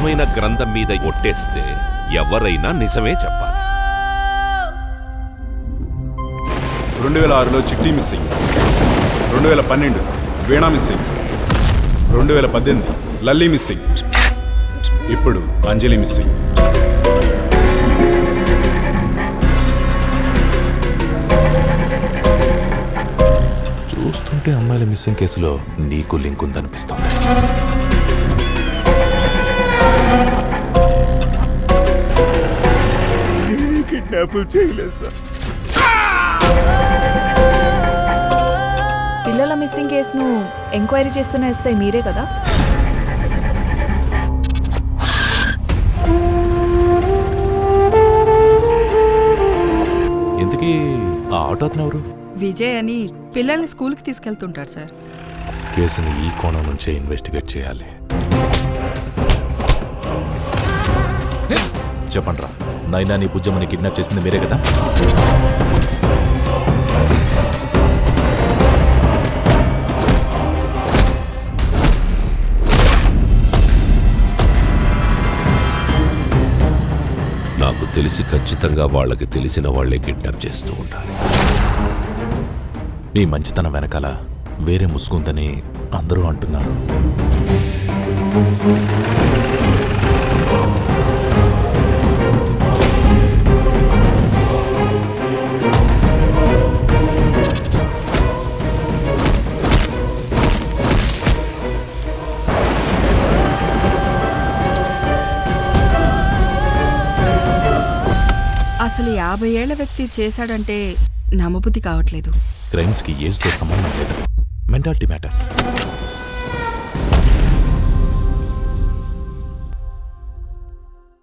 పవిత్రమైన గ్రంథం మీద ఒట్టేస్తే ఎవరైనా నిజమే చెప్పాలి. 2006లో చిట్టి మిస్సింగ్, 2012 వీణా మిస్సింగ్, 2018 లల్లీ మిస్సింగ్, ఇప్పుడు అంజలి మిస్సింగ్. చూస్తుంటే అమ్మాయిల మిస్సింగ్ కేసులో నీకు లింక్ ఉందనిపిస్తోంది. కిడ్నాపులు చేయలేదు సార్. పిల్లల మిస్సింగ్ కేసును ఎంక్వైరీ చేస్తున్న ఎస్ఐ మీరే కదా? ఇంతకీ ఆ ఆటో అతను ఎవరు? విజయ్ అని పిల్లల్ని స్కూల్కి తీసుకెళ్తుంటాడు సార్. కేసుని ఈ కోణం నుంచే ఇన్వెస్టిగేట్ చేయాలి. చెప్పండి రా, నైనాని బుజ్జమ్మని కిడ్నాప్ చేసింది మీరే కదా? నాకు తెలిసి ఖచ్చితంగా వాళ్ళకి తెలిసిన వాళ్లే కిడ్నాప్ చేస్తూ ఉండాలి. మీ మంచితనం వెనకాల వేరే ముసుగుందని అందరూ అంటున్నారు. అసలు 50 ఏళ్ల వ్యక్తి చేశాడంటే నమ్మబుద్ధి కావట్లేదు. క్రైమ్స్కి ఏజ్తో సంబంధం లేదు, మెంటాలిటీ మ్యాటర్స్.